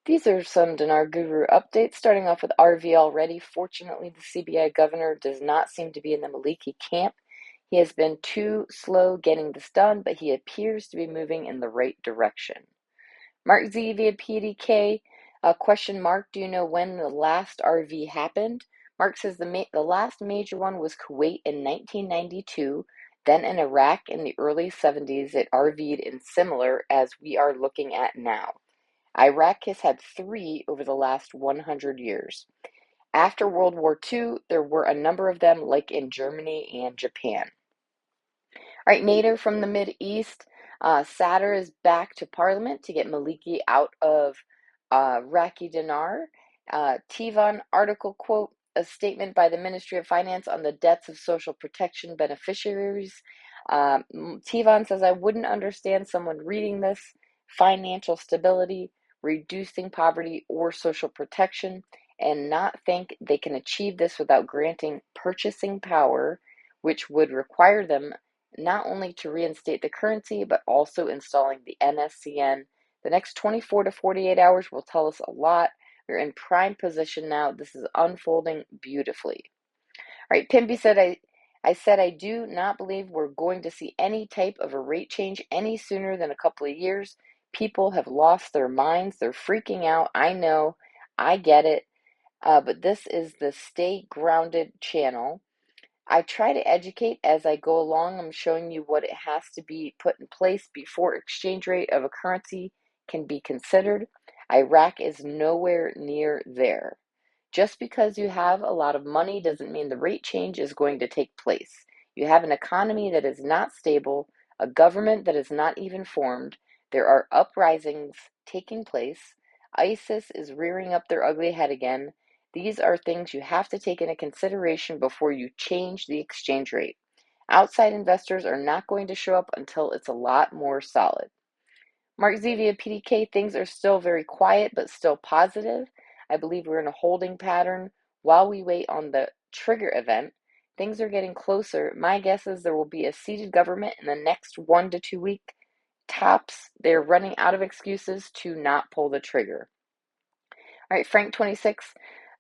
These are some Dinar Guru updates, starting off with RV already. Fortunately, the CBI governor does not seem to be in the Maliki camp. He has been too slow getting this done, but he appears to be moving in the right direction. Mark Z via PDK, question mark, do you know when the last RV happened? Mark says the last major one was Kuwait in 1992, then in Iraq in the early 70s. It RV'd in similar as we are looking at now. Iraq has had three over the last 100 years. After World War II, there were a number of them, like in Germany and Japan. All right, Nader from the Mid-East. Sadr is back to Parliament to get Maliki out of Iraqi Dinar. Tivan article quote, a statement by the Ministry of Finance on the debts of social protection beneficiaries. Tivan says, I wouldn't understand someone reading this. Financial stability, reducing poverty or social protection, and not think they can achieve this without granting purchasing power, which would require them not only to reinstate the currency, but also installing the NSCN. The next 24 to 48 hours will tell us a lot. We're in prime position now. This is unfolding beautifully. All right, Pimpy said, I said I do not believe we're going to see any type of a rate change any sooner than a couple of years. People have lost their minds. They're freaking out. I know. I get it. But this is the Stay Grounded channel. I try to educate as I go along. I'm showing you what it has to be put in place before exchange rate of a currency can be considered. Iraq is nowhere near there. Just because you have a lot of money doesn't mean the rate change is going to take place. You have an economy that is not stable, a government that is not even formed. There are uprisings taking place. ISIS is rearing up their ugly head again. These are things you have to take into consideration before you change the exchange rate. Outside investors are not going to show up until it's a lot more solid. Mark Zevia PDK, things are still very quiet, but still positive. I believe we're in a holding pattern while we wait on the trigger event. Things are getting closer. My guess is there will be a seated government in the next 1 to 2 weeks. Tops, they're running out of excuses to not pull the trigger. All right, Frank 26,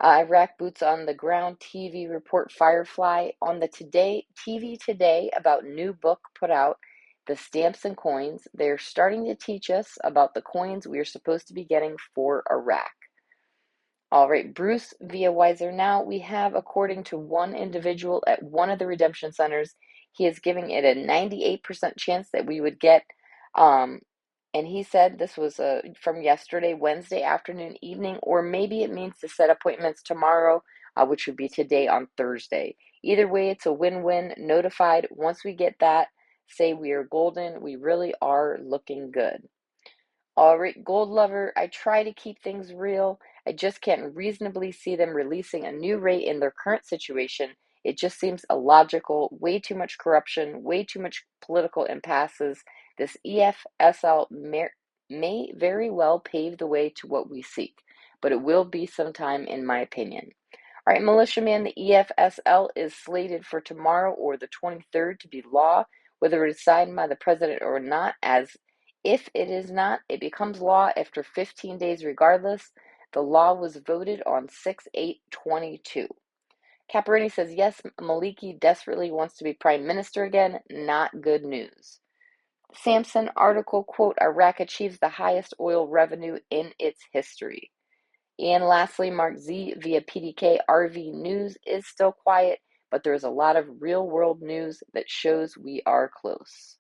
Iraq boots on the ground TV report Firefly on the TV Today about new book put out, The Stamps and Coins. They're starting to teach us about the coins we are supposed to be getting for Iraq. All right, Bruce via Wiser Now. We have, according to one individual at one of the redemption centers, he is giving it a 98% chance that we would get and he said this was from yesterday, Wednesday afternoon, evening, or maybe it means to set appointments tomorrow, which would be today on Thursday. Either way, it's a win-win. Notified. Once we get that, say we are golden. We really are looking good. All right, gold lover, I try to keep things real. I just can't reasonably see them releasing a new rate in their current situation. It just seems illogical, way too much corruption, way too much political impasses. This EFSL may very well pave the way to what we seek, but it will be some time, in my opinion. All right, militiaman, the EFSL is slated for tomorrow or the 23rd to be law, whether it is signed by the president or not. As if it is not, it becomes law after 15 days regardless. The law was voted on 6/8/22. Caparini says, yes, Maliki desperately wants to be prime minister again. Not good news. Samson article, quote, Iraq achieves the highest oil revenue in its history. And lastly, Mark Z via PDK, RV news is still quiet, but there's a lot of real world news that shows we are close.